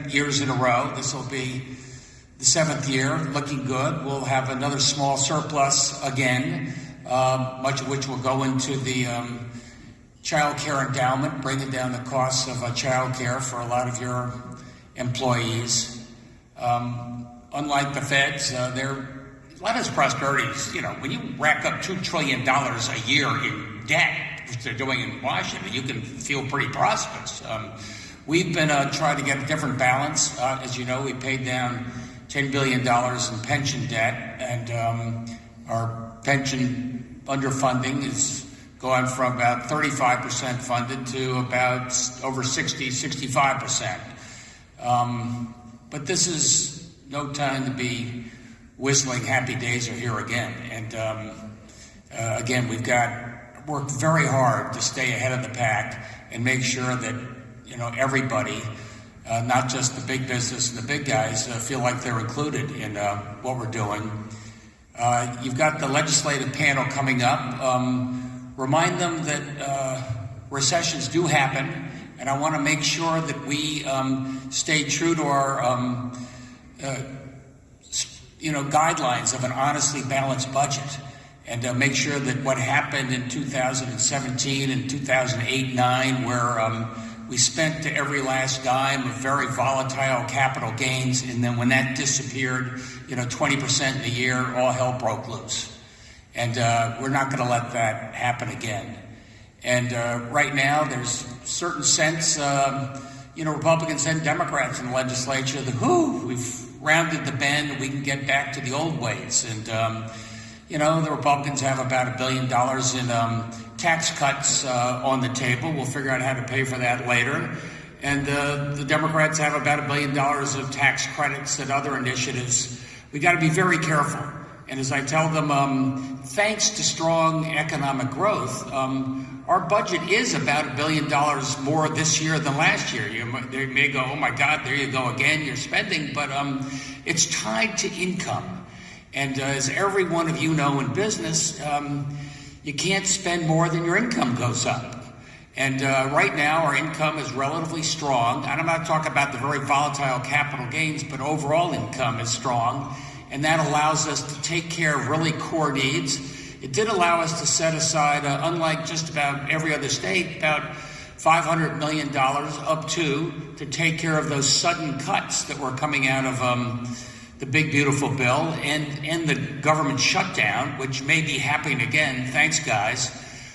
Years in a row. This will be the 7th year, looking good. We'll have another small surplus again, much of which will go into the child care endowment, bringing down the costs of child care for a lot of your employees. Unlike the feds, a lot of this prosperity is, when you rack up $2 trillion a year in debt, which they're doing in Washington, you can feel pretty prosperous. We've been trying to get a different balance. As you know, we paid down $10 billion in pension debt, and our pension underfunding is going from about 35% funded to about over 65%. But this is no time to be whistling happy days are here again. And again, we've got worked very hard to stay ahead of the pack and make sure that everybody, not just the big business and the big guys, feel like they're included in what we're doing. You've got the legislative panel coming up. Remind them that recessions do happen, and I want to make sure that we stay true to our guidelines of an honestly balanced budget, and make sure that what happened in 2017 and 2008-9, where we spent to every last dime of very volatile capital gains, and then when that disappeared, 20% in a year, all hell broke loose. And we're not going to let that happen again. And right now, there's certain sense, Republicans and Democrats in the legislature that, we've rounded the bend and we can get back to the old ways. And, the Republicans have about $1 billion in tax cuts on the table. We'll figure out how to pay for that later. And the Democrats have about $1 billion of tax credits and other initiatives. We got to be very careful. And as I tell them, thanks to strong economic growth, our budget is about $1 billion more this year than last year. They may go, oh my God, there you go again, you're spending, but it's tied to income. And as every one of you know in business, you can't spend more than your income goes up. And right now, our income is relatively strong. And I'm not talking about the very volatile capital gains, but overall income is strong. And that allows us to take care of really core needs. It did allow us to set aside, unlike just about every other state, about $500 million up to take care of those sudden cuts that were coming out of the big, beautiful bill and the government shutdown, which may be happening again. Thanks, guys.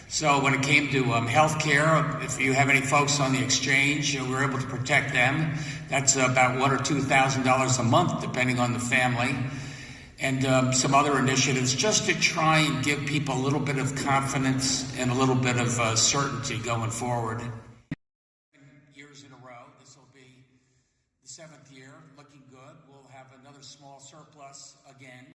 So when it came to health care, if you have any folks on the exchange, we were able to protect them. That's about $1,000 or $2,000 a month, depending on the family. And some other initiatives just to try and give people a little bit of confidence and a little bit of certainty going forward. Years in a row, this will be the 7th year, looking good. We'll have another small surplus again.